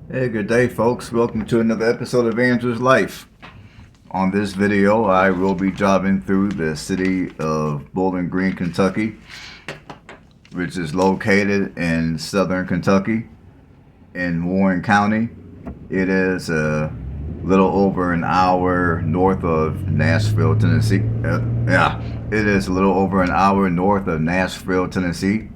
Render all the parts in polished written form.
Hey, good day, folks. Welcome to another episode of Andrew's Life. On this video, I will be driving through the city of Bowling Green, Kentucky, which is located in southern Kentucky in Warren County. It is a little over an hour north of Nashville, Tennessee. It is a little over an hour north of Nashville, Tennessee.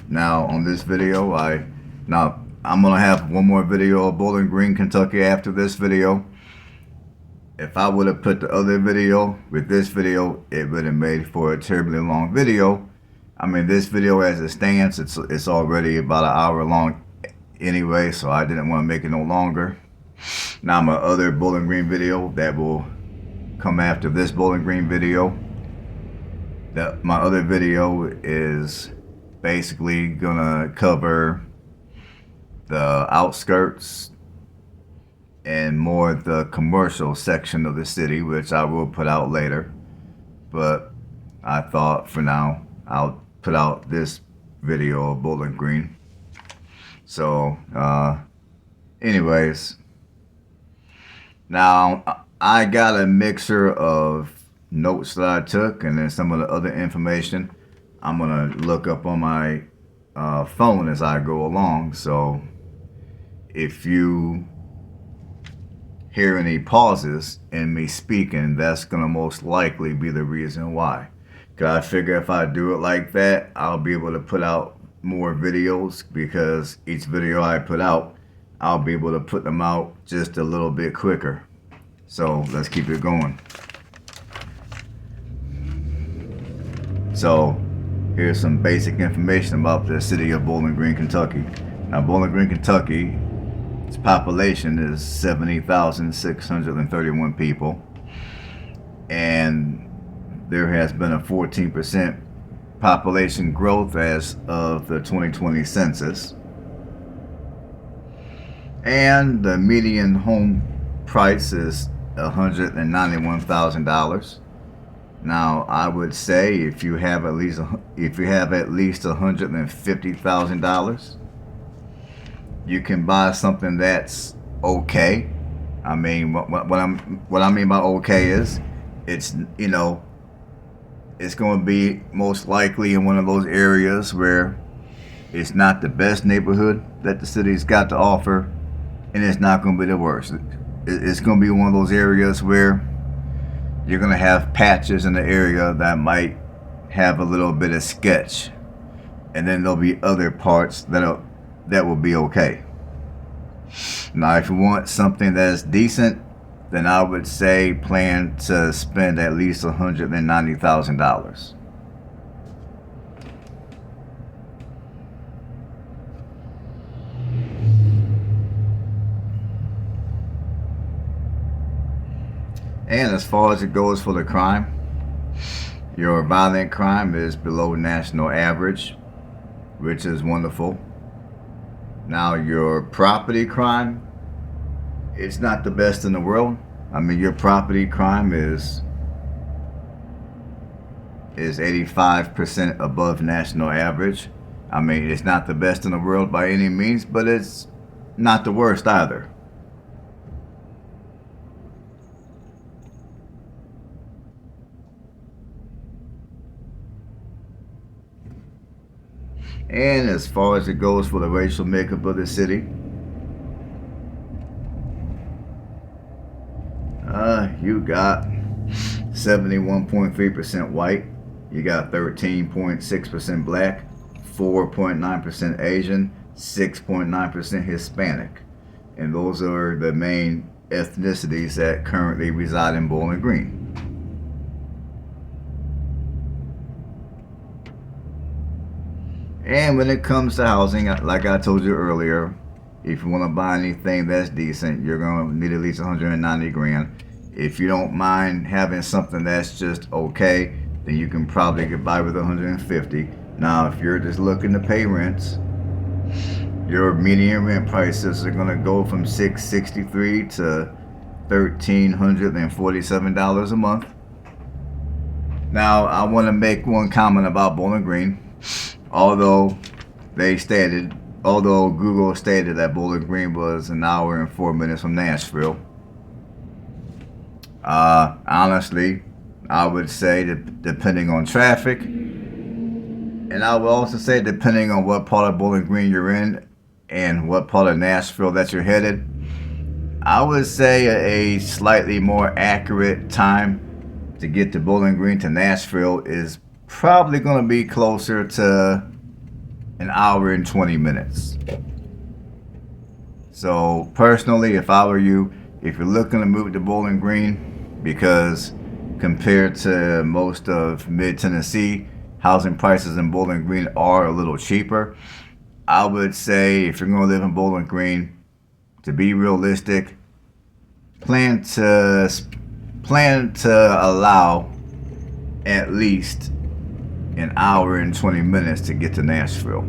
Now on this video, I'm gonna have one more video of Bowling Green, Kentucky after this video. If I would have put the other video with this video, it would have made for a terribly long video. I mean, this video as it stands, it's already about an hour long anyway, so I didn't want to make it no longer. Now my other Bowling Green video that will come after this Bowling Green video, my other video is basically gonna cover the outskirts and more the commercial section of the city, which I will put out later. But I thought for now I'll put out this video of Bowling Green. So anyways, now I got a mixture of notes that I took and then some of the other information I'm gonna look up on my phone as I go along. So if you hear any pauses in me speaking, that's gonna most likely be the reason why. Cause I figure if I do it like that, I'll be able to put out more videos, because each video I put out, I'll be able to put them out just a little bit quicker. So let's keep it going. So here's some basic information about the city of Bowling Green, Kentucky. Now, Bowling Green, Kentucky, its population is 70,631 people, and there has been a 14% population growth as of the 2020 census. And the median home price is $191,000. Now, I would say if you have at least $150,000, you can buy something that's okay. I mean, what I mean by okay is it's going to be most likely in one of those areas where it's not the best neighborhood that the city's got to offer, and it's not going to be the worst. It's going to be one of those areas where you're going to have patches in the area that might have a little bit of sketch, and then there'll be other parts that will be okay. Now, if you want something that's decent, then I would say plan to spend at least $190,000. And as far as it goes for the crime, your violent crime is below national average, which is wonderful. Now, your property crime, it's not the best in the world. I mean, your property crime is 85% above national average. I mean, it's not the best in the world by any means, but it's not the worst either. And as far as it goes for the racial makeup of the city, you got 71.3% white, you got 13.6% black, 4.9% Asian, 6.9% Hispanic. And those are the main ethnicities that currently reside in Bowling Green. And when it comes to housing, like I told you earlier, if you want to buy anything that's decent, you're going to need at least 190 grand. If you don't mind having something that's just okay, then you can probably get by with 150. Now, if you're just looking to pay rents, your median rent prices are going to go from $663 to $1,347 a month. Now, I want to make one comment about Bowling Green. Although they stated, although Google stated that Bowling Green was an hour and 4 minutes from Nashville, honestly, I would say that depending on traffic, and I would also say depending on what part of Bowling Green you're in and what part of Nashville that you're headed, I would say a slightly more accurate time to get to Bowling Green to Nashville is probably going to be closer to an hour and 20 minutes. So personally, if I were you, if you're looking to move to Bowling Green, because compared to most of mid-Tennessee, housing prices in Bowling Green are a little cheaper, I would say if you're going to live in Bowling Green, to be realistic, plan to allow at least an hour and 20 minutes to get to Nashville.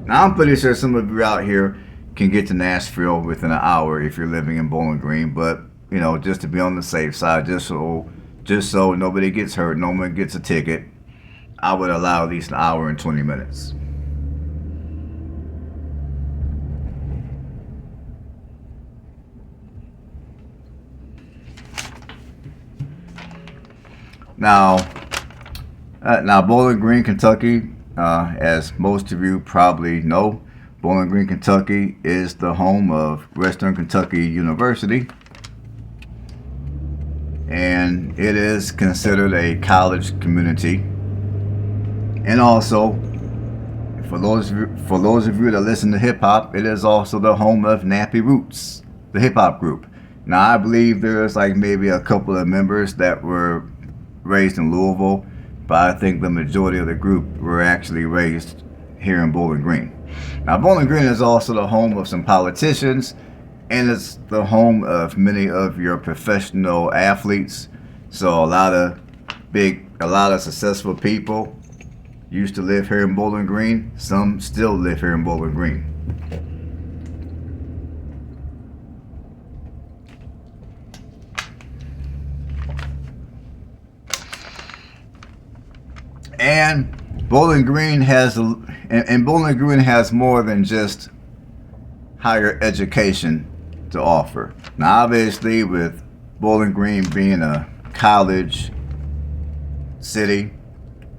Now, I'm pretty sure some of you out here can get to Nashville within an hour if you're living in Bowling Green, but you know, just to be on the safe side, just so nobody gets hurt, no one gets a ticket, I would allow at least an hour and 20 minutes. Now, Bowling Green, Kentucky, as most of you probably know, Bowling Green, Kentucky is the home of Western Kentucky University, and it is considered a college community. And also, for those of you that listen to hip hop, it is also the home of Nappy Roots, the hip hop group. Now, I believe there's like maybe a couple of members that were raised in Louisville, but I think the majority of the group were actually raised here in Bowling Green. Now, Bowling Green is also the home of some politicians, and it's the home of many of your professional athletes. So a lot of successful people used to live here in Bowling Green. Some still live here in Bowling Green. And Bowling Green has more than just higher education to offer. Now, obviously, with Bowling Green being a college city,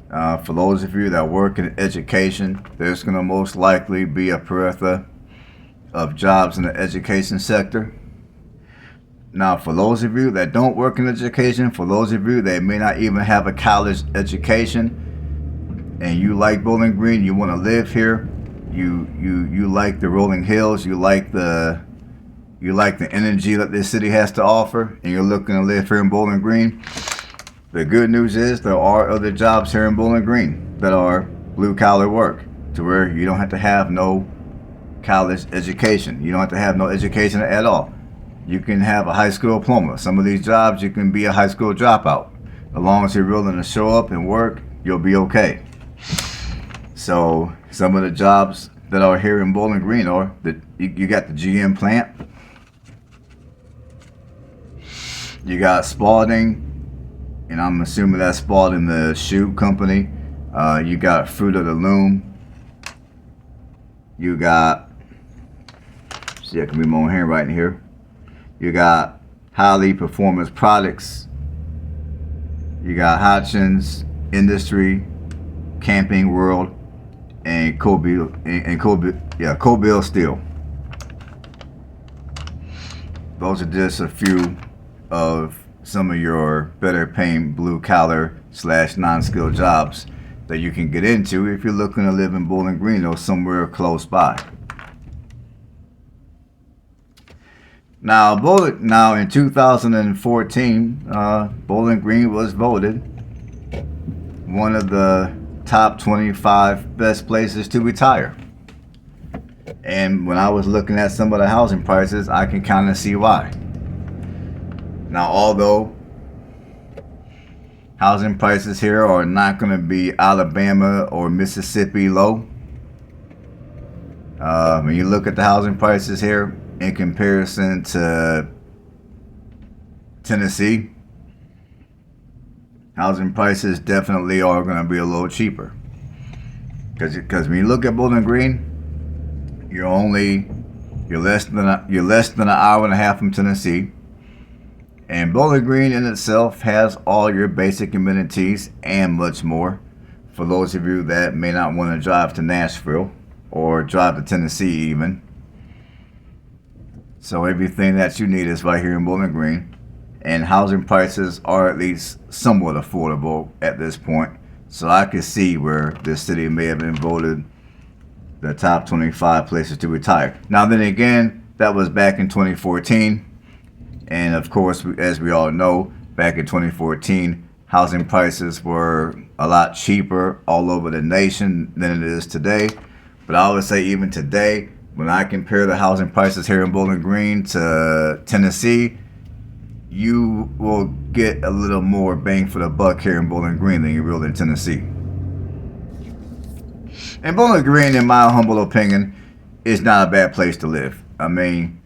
for those of you that work in education, there's going to most likely be a plethora of jobs in the education sector. Now, for those of you that don't work in education, for those of you that may not even have a college education, and you like Bowling Green, you want to live here, you like the rolling hills, you like the energy that this city has to offer, and you're looking to live here in Bowling Green, the good news is there are other jobs here in Bowling Green that are blue collar work, to where you don't have to have no college education. You don't have to have no education at all. You can have a high school diploma. Some of these jobs you can be a high school dropout. As long as you're willing to show up and work, you'll be okay. So some of the jobs that are here in Bowling Green are that you got the GM plant, you got Spalding, and I'm assuming that's Spalding, the shoe company. You got Fruit of the Loom. You got, see, I can read my own handwriting here. You got Holly Performance Products. You got Hodgins Industry, Camping World, and Cobill Steel. Those are just a few of some of your better paying blue collar / non-skilled jobs that you can get into if you're looking to live in Bowling Green or somewhere close by. Now in 2014, Bowling Green was voted one of the top 25 best places to retire. And when I was looking at some of the housing prices, I can kind of see why. Now, although housing prices here are not going to be Alabama or Mississippi low, when you look at the housing prices here in comparison to Tennessee, housing prices definitely are going to be a little cheaper. Because when you look at Bowling Green, you're less than an hour and a half from Tennessee. And Bowling Green in itself has all your basic amenities and much more. For those of you that may not want to drive to Nashville or drive to Tennessee even. So everything that you need is right here in Bowling Green. And housing prices are at least somewhat affordable at this point. So I could see where this city may have been voted the top 25 places to retire. Now then again, that was back in 2014. And of course, as we all know, back in 2014, housing prices were a lot cheaper all over the nation than it is today. But I would say even today, when I compare the housing prices here in Bowling Green to Tennessee, you will get a little more bang for the buck here in Bowling Green than you will in Tennessee. And Bowling Green, in my humble opinion, is not a bad place to live. I mean,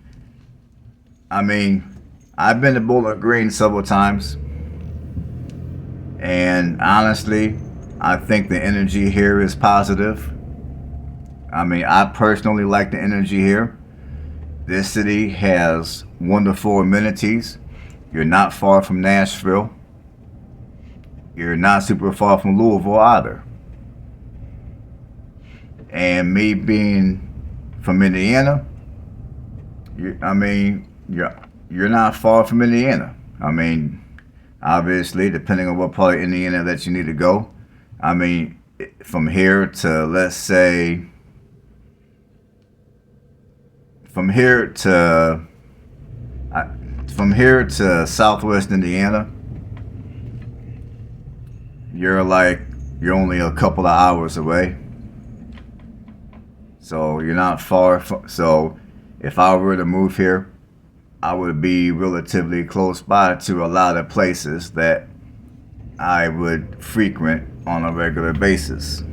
I've been to Bowling Green several times, and honestly, I think the energy here is positive. I mean, I personally like the energy here. This city has wonderful amenities. You're not far from Nashville. You're not super far from Louisville either. And me being from Indiana, you're not far from Indiana. I mean, obviously, depending on what part of Indiana that you need to go. I mean, from here to, let's say, from here to Southwest Indiana, you're only a couple of hours away. So you're not far from, so if I were to move here, I would be relatively close by to a lot of places that I would frequent on a regular basis.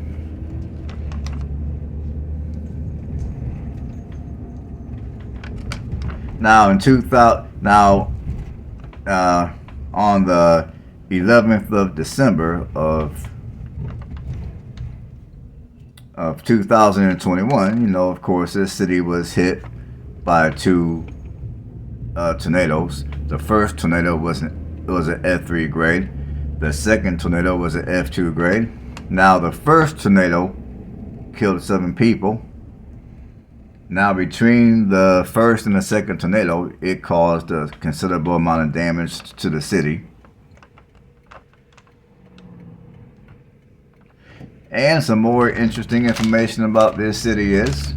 Now on the 11th of December of 2021, you know, of course, this city was hit by two tornadoes. The first tornado was an F3 grade. The second tornado was an F2 grade. Now the first tornado killed 7 people. Now between the first and the second tornado, it caused a considerable amount of damage to the city. And some more interesting information about this city is,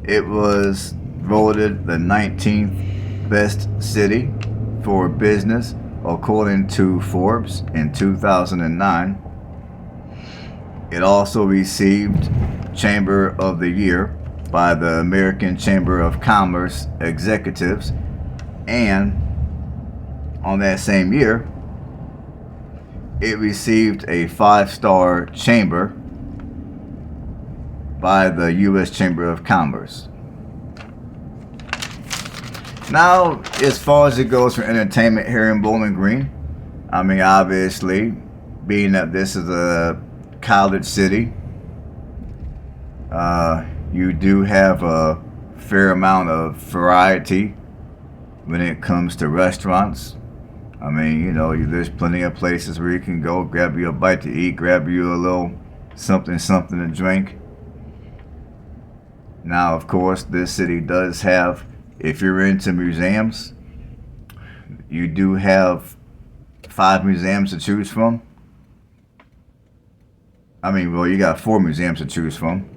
it was voted the 19th best city for business according to Forbes in 2009. It also received Chamber of the Year by the American Chamber of Commerce Executives, and on that same year, it received a 5-star chamber by the U.S. Chamber of Commerce. Now, as far as it goes for entertainment here in Bowling Green, I mean, obviously, being that this is a college city, you do have a fair amount of variety when it comes to restaurants. I mean, you know, there's plenty of places where you can go grab you a bite to eat, grab you a little something to drink. Now, of course, this city does have, if you're into museums, you do have 5 museums to choose from. I mean, well, you got 4 museums to choose from.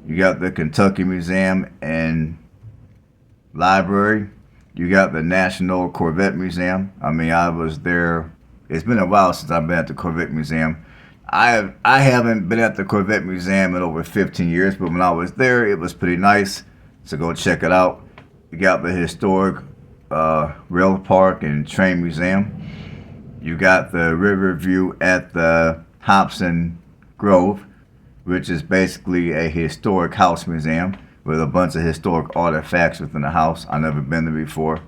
You got the Kentucky Museum and Library. You got the National Corvette Museum. I mean, I was there. It's been a while since I've been at the Corvette Museum. I haven't been at the Corvette Museum in over 15 years, but when I was there, it was pretty nice. So go check it out. You got the Historic Rail Park and Train Museum. You got the Riverview at the Hobson Grove, which is basically a historic house museum with a bunch of historic artifacts within the house. I've never been there before.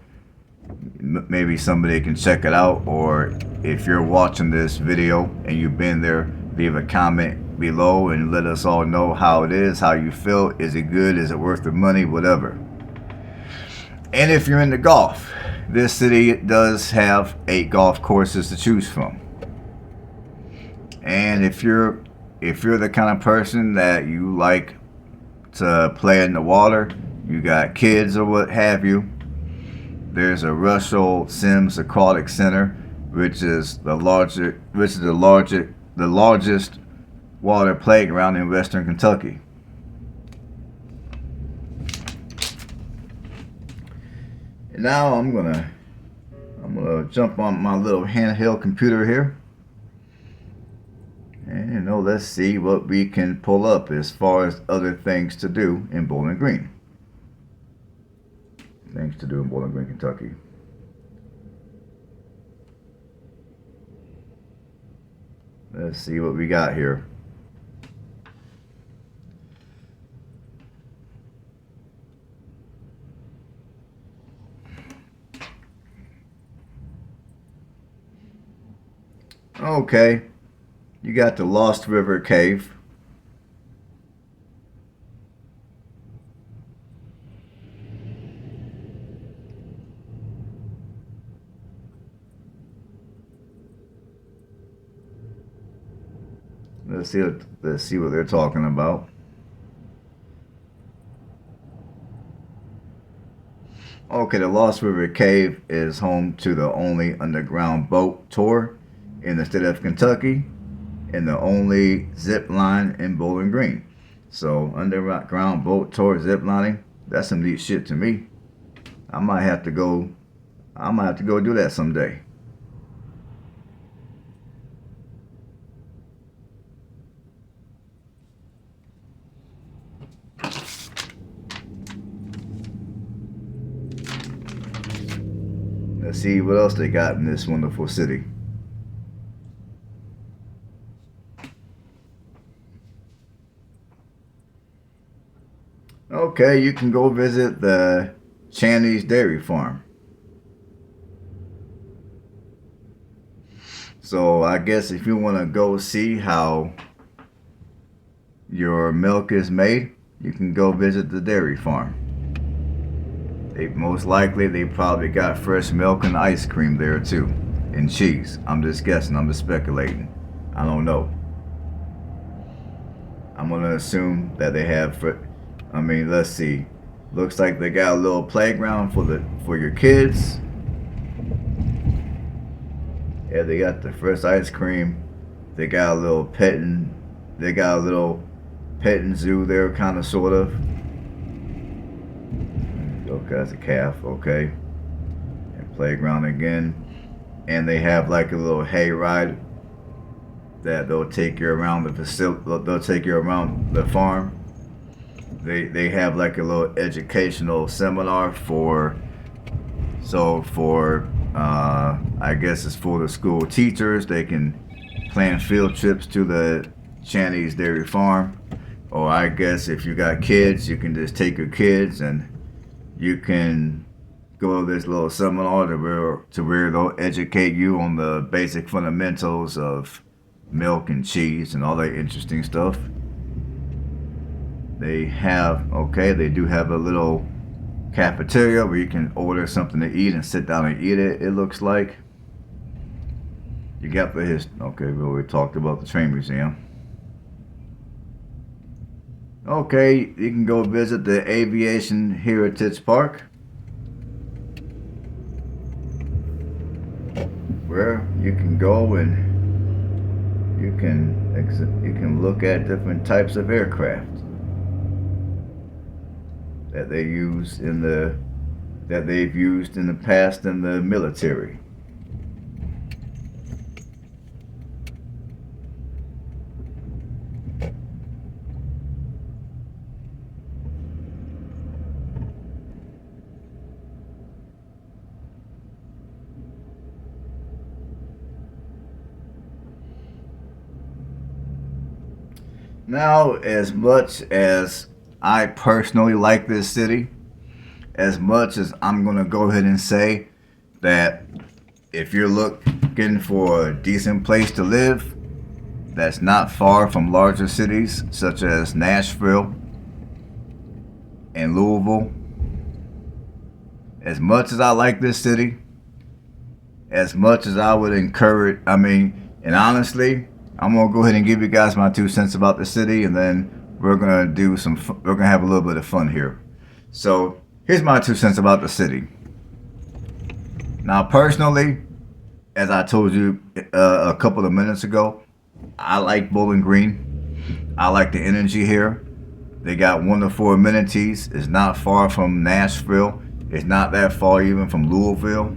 Maybe somebody can check it out, or if you're watching this video and you've been there, leave a comment below and let us all know how it is, how you feel. Is it good? Is it worth the money? Whatever. And if you're into golf, this city does have 8 golf courses to choose from. And if you're the kind of person that you like to play in the water, you got kids or what have you, there's a Russell Sims Aquatic Center, which is the largest water playground in Western Kentucky. And now I'm gonna jump on my little handheld computer here, and let's see what we can pull up as far as other things to do in Bowling Green. Things to do in Bowling Green, Kentucky. Let's see what we got here. Okay, you got the Lost River Cave. Let's see what they're talking about. Okay, the Lost River Cave is home to the only underground boat tour in the state of Kentucky and the only zip line in Bowling Green. So underground boat tour, zip lining, that's some neat shit to me. I might have to go do that someday. Let's see what else they got in this wonderful city. Okay, you can go visit the Chaney's Dairy Farm. So I guess if you want to go see how your milk is made, you can go visit the dairy farm. Most likely they probably got fresh milk and ice cream there too, and cheese. I'm just guessing, I'm just speculating. I don't know. I'm gonna assume that they have, let's see. Looks like they got a little playground for your kids. Yeah, they got the fresh ice cream. They got a little petting zoo there, kind of, sort of. Okay, that's a calf, okay. And playground again. And they have like a little hay ride that they'll take you around the facility, they'll take you around the farm. They have like a little educational seminar I guess it's for the school teachers. They can plan field trips to the Chaney's Dairy Farm. Or I guess if you got kids, you can just take your kids and you can go to this little seminar to where they'll educate you on the basic fundamentals of milk and cheese and all that interesting stuff. They do have a little cafeteria where you can order something to eat and sit down and eat it, it looks like. You got we already talked about the train museum. Okay, you can go visit the Aviation Heritage Park, where you can go and you can look at different types of aircraft that they've used in the past in the military. Now, as much as I personally like this city, as much as I'm going to go ahead and say that if you're looking for a decent place to live, that's not far from larger cities such as Nashville and Louisville. As much as I like this city, as much as I would encourage, and honestly, I'm gonna go ahead and give you guys my 2 cents about the city, and then we're gonna we're gonna have a little bit of fun here. So here's my 2 cents about the city. Now, personally, as I told you a couple of minutes ago, I like Bowling Green. I like the energy here. They got wonderful amenities. It's not far from Nashville. It's not that far even from Louisville.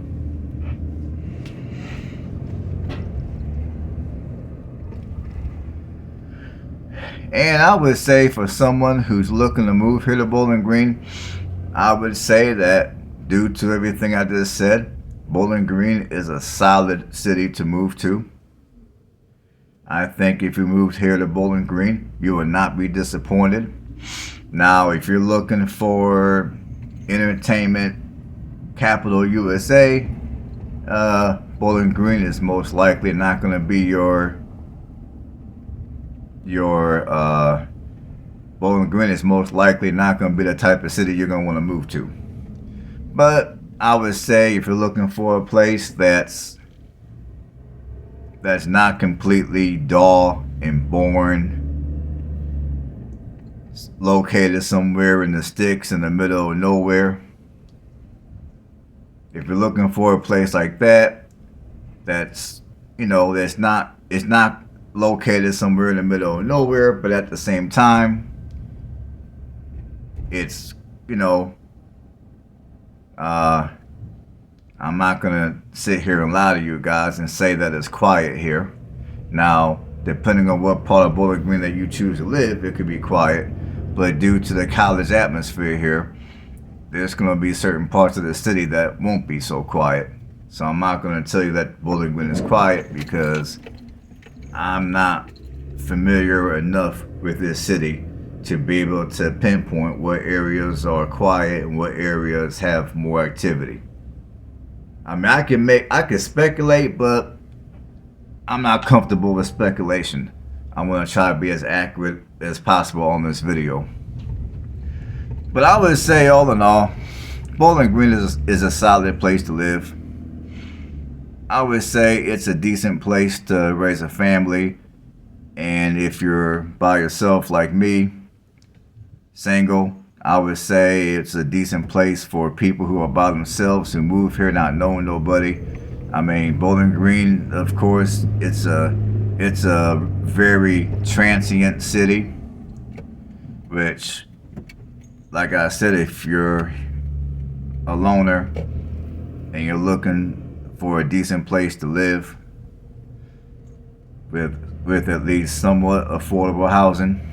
And I would say for someone who's looking to move here to Bowling Green, I would say that due to everything I just said, Bowling Green is a solid city to move to. I think if you moved here to Bowling Green, you would not be disappointed. Now, if you're looking for entertainment capital USA, Bowling Green is most likely not going to be Bowling Green is most likely not going to be the type of city you're going to want to move to. But I would say if you're looking for a place that's not completely dull and boring, located somewhere in the sticks in the middle of nowhere, if you're looking for a place like that, it's not located somewhere in the middle of nowhere, but at the same time, it's, I'm not gonna sit here and lie to you guys and say that it's quiet here. Now, depending on what part of Bowling Green that you choose to live, it could be quiet, but due to the college atmosphere here, there's gonna be certain parts of the city that won't be so quiet. So I'm not gonna tell you that Bowling Green is quiet because I'm not familiar enough with this city to be able to pinpoint what areas are quiet and what areas have more activity. I can speculate, but I'm not comfortable with speculation. I'm gonna try to be as accurate as possible on this video. But I would say, all in all, Bowling Green is a solid place to live. I would say it's a decent place to raise a family, and if you're by yourself like me, single, I would say it's a decent place for people who are by themselves, who move here not knowing nobody. Bowling Green, of course, it's a very transient city, which, like I said, if you're a loner and you're looking for a decent place to live with at least somewhat affordable housing,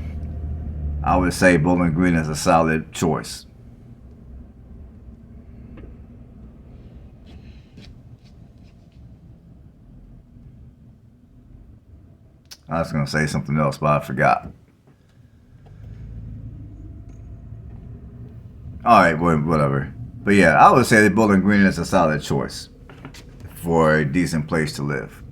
I would say Bowling Green is a solid choice. I was going to say something else, but I forgot. Alright, whatever. But yeah, I would say that Bowling Green is a solid choice for a decent place to live.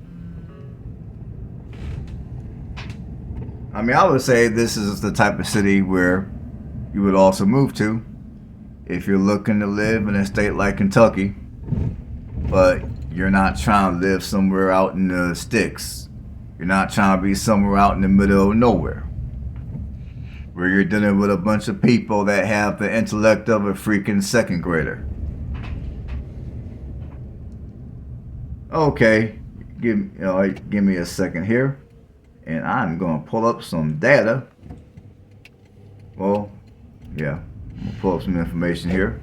I would say this is the type of city where you would also move to if you're looking to live in a state like Kentucky, but you're not trying to live somewhere out in the sticks. You're not trying to be somewhere out in the middle of nowhere, where you're dealing with a bunch of people that have the intellect of a freaking second grader. Okay, give me a second here, and I'm gonna pull up some data. Well, yeah, I'm gonna pull up some information here.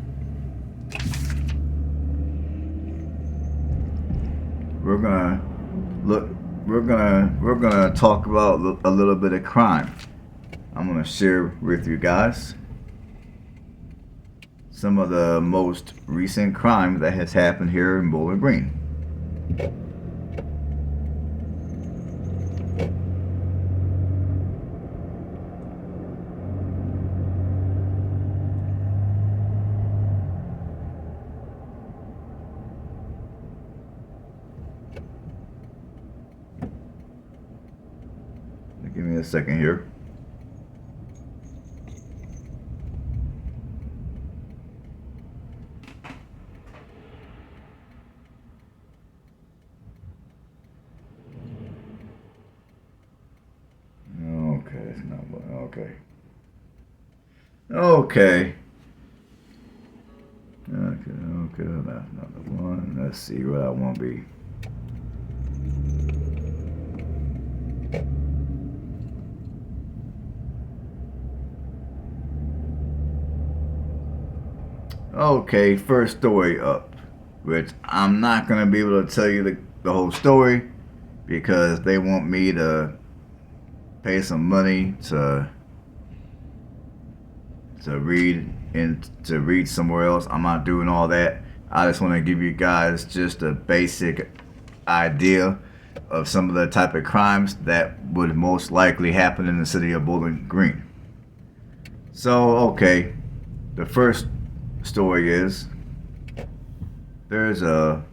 We're gonna talk about a little bit of crime. I'm gonna share with you guys some of the most recent crime that has happened here in Bowling Green. a second here. Okay, it's not one. Okay. Okay. Okay, that's another one. Let's see what I want to be. Okay, first story up, which I'm not going to be able to tell you the whole story because they want me to pay some money to read somewhere else. I'm not doing all that. I just want to give you guys just a basic idea of some of the type of crimes that would most likely happen in the city of Bowling Green. So, okay, the first story is there's a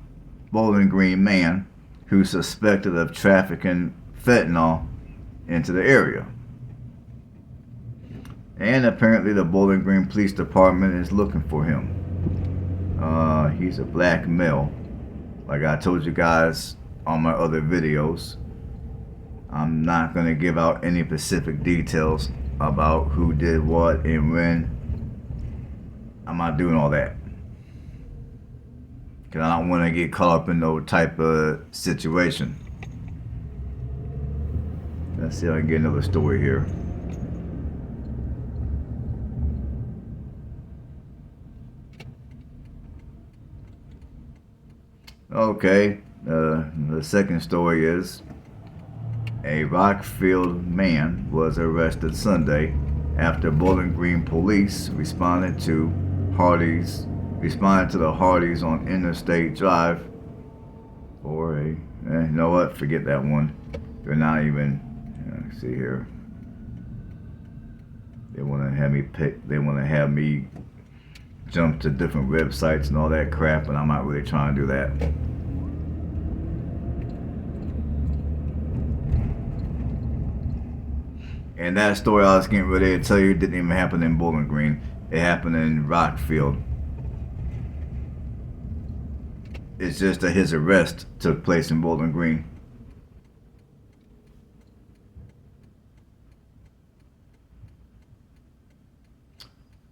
Bowling Green man who's suspected of trafficking fentanyl into the area. And apparently the Bowling Green Police Department is looking for him. He's a black male. Like I told you guys on my other videos, I'm not going to give out any specific details about who did what and when. I'm not doing all that. Because I don't want to get caught up in no type of situation. Let's see if I can get another story here. Okay, the second story is a Rockfield man was arrested Sunday after Bowling Green police responded to the Hardys on Interstate Drive for you know what? Forget that one. They're not even. See here. They want to have me pick. They want to have me jump to different websites and all that crap, and I'm not really trying to do that. And that story I was getting ready to tell you didn't even happen in Bowling Green. It happened in Rockfield. It's just that his arrest took place in Bowling Green.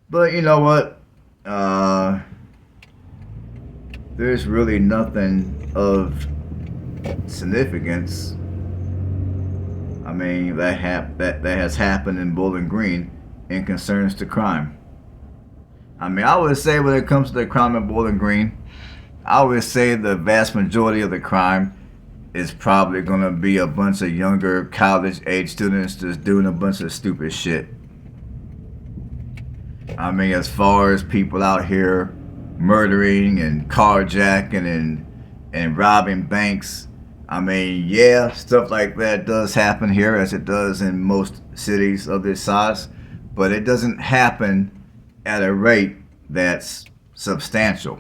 But you know what? There's really nothing of significance. I mean, that has happened in Bowling Green in concerns to crime. I mean, I would say when it comes to the crime in Bowling Green, I would say the vast majority of the crime is probably going to be a bunch of younger college-age students just doing a bunch of stupid shit. I mean, as far as people out here murdering and carjacking and robbing banks, I mean, yeah, stuff like that does happen here as it does in most cities of this size, but it doesn't happen at a rate that's substantial.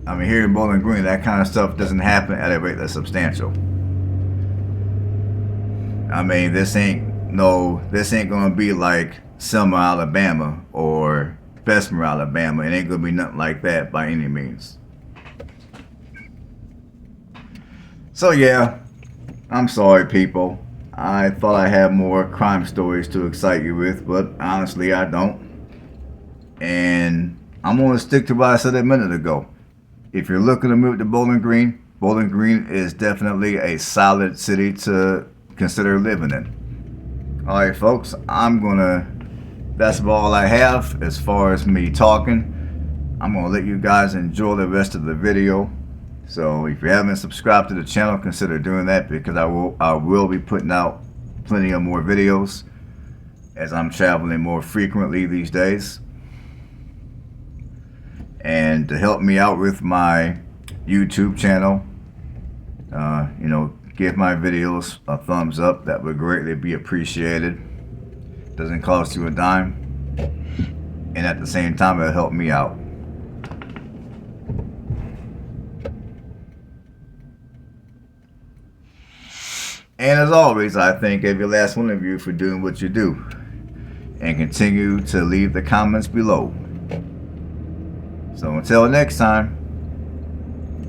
I mean, here in Bowling Green, that kind of stuff doesn't happen at a rate that's substantial. I mean, this ain't gonna be like Selma, Alabama or Bessemer, Alabama. It ain't gonna be nothing like that by any means. So yeah, I'm sorry people. I thought I had more crime stories to excite you with, but honestly I don't. And I'm gonna stick to what I said a minute ago. If you're looking to move to Bowling Green, Bowling Green is definitely a solid city to consider living in. Alright folks, that's about all I have as far as me talking. I'm gonna let you guys enjoy the rest of the video. So if you haven't subscribed to the channel, consider doing that because I will be putting out plenty of more videos as I'm traveling more frequently these days. And to help me out with my YouTube channel, give my videos a thumbs up. That would greatly be appreciated. Doesn't cost you a dime, and at the same time it'll help me out. And as always, I thank every last one of you for doing what you do. And continue to leave the comments below. So until next time,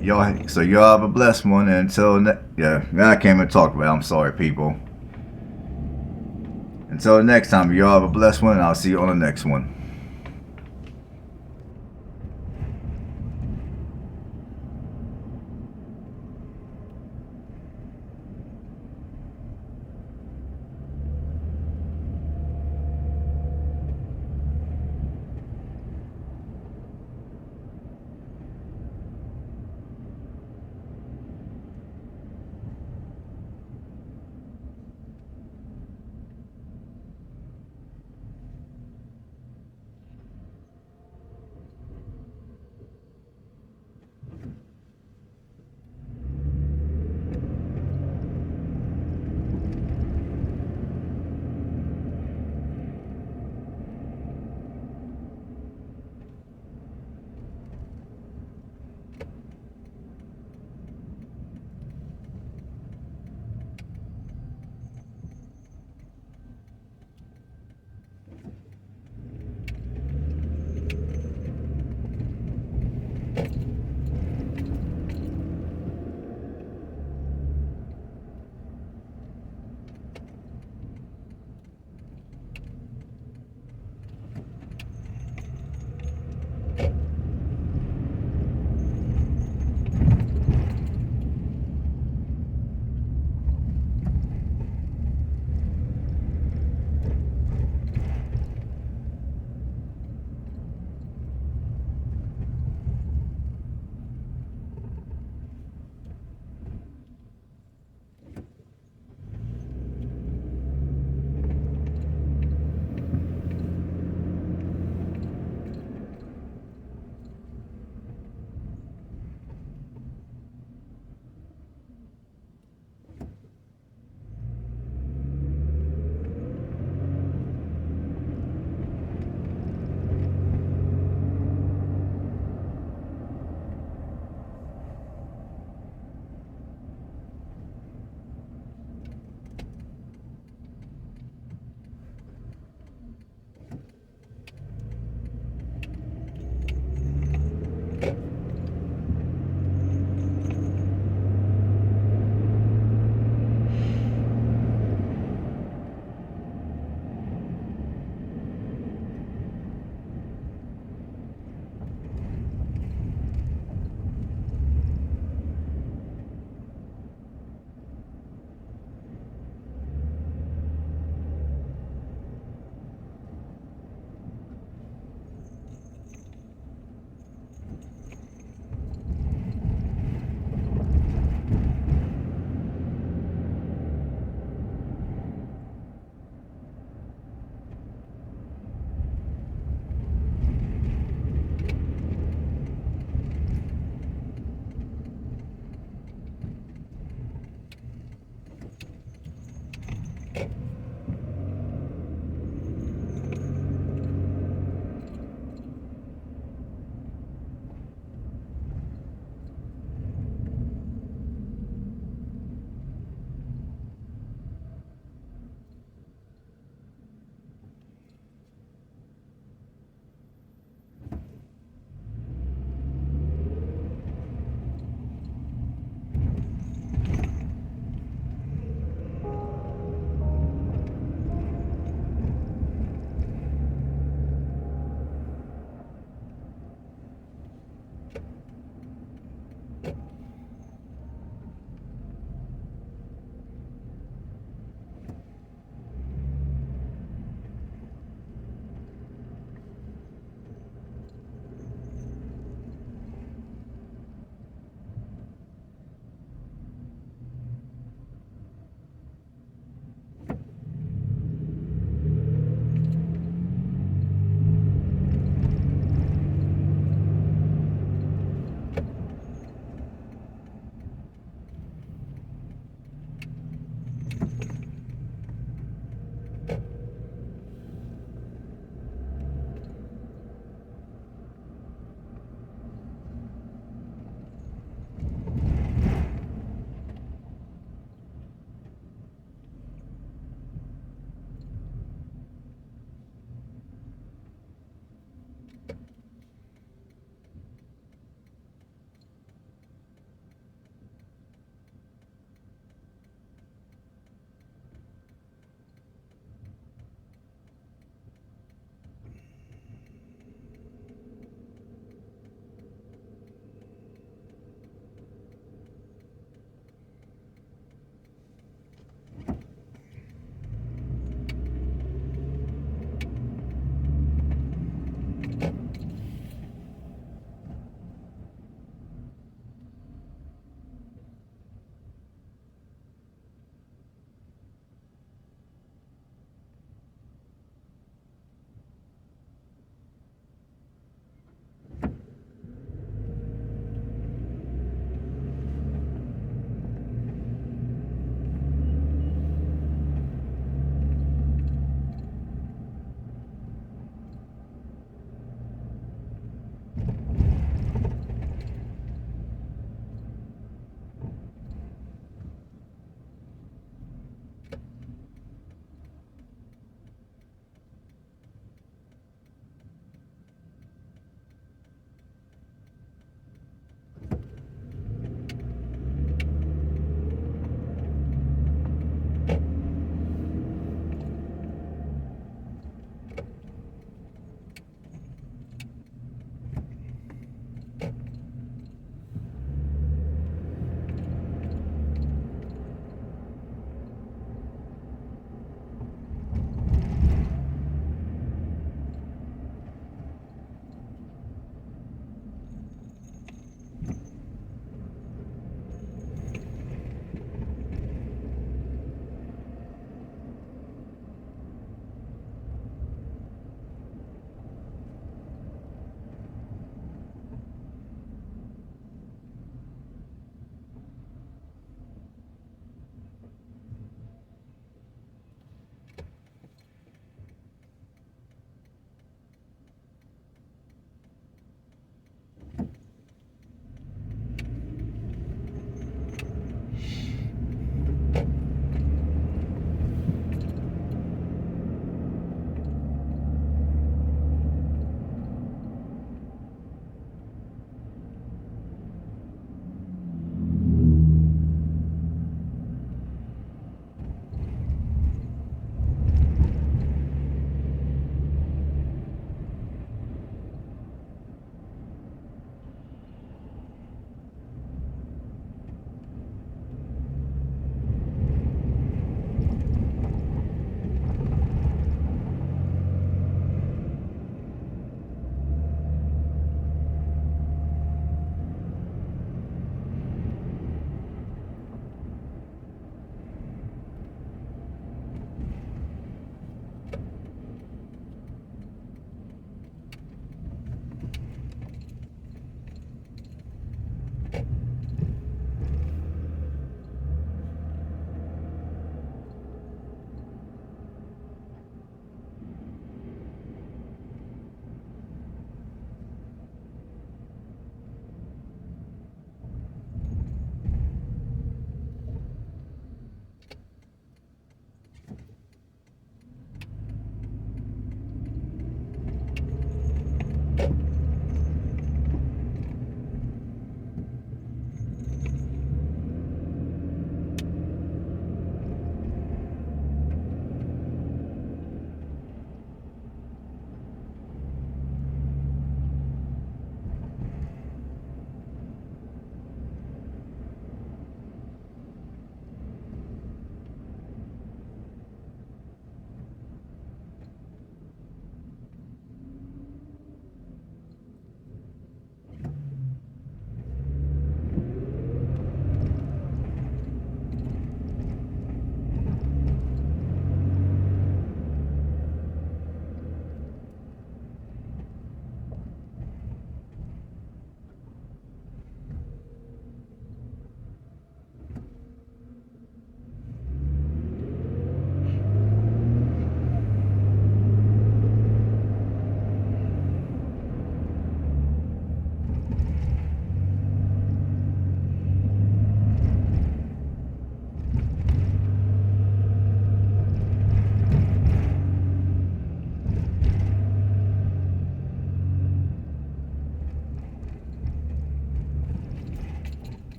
y'all have a blessed one. And yeah, I can't even talk about it. I'm sorry, people. Until next time, y'all have a blessed one, and I'll see you on the next one.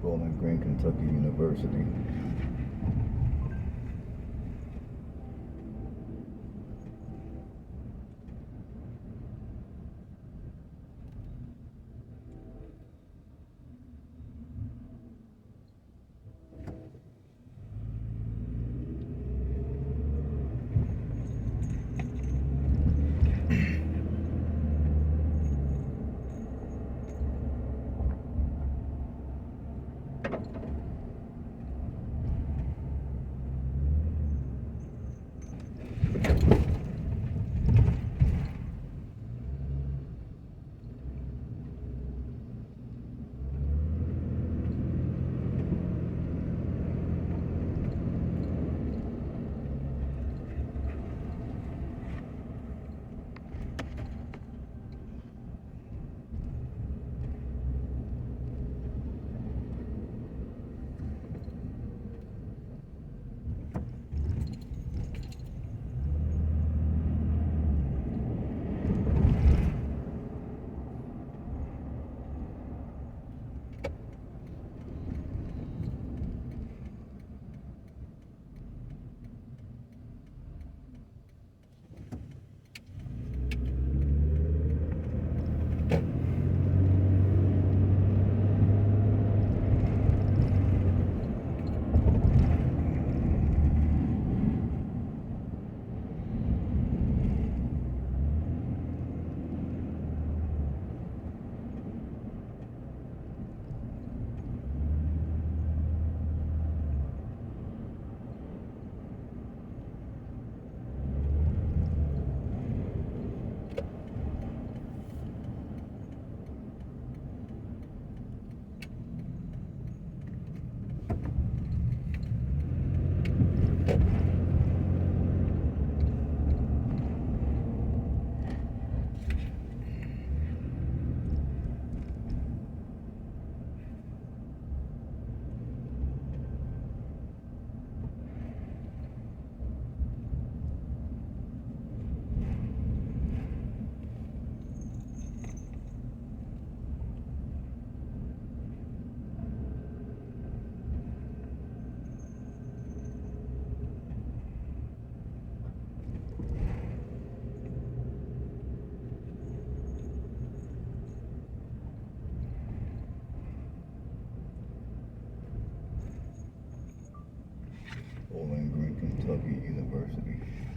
Bowling Green, Kentucky University. Kentucky University.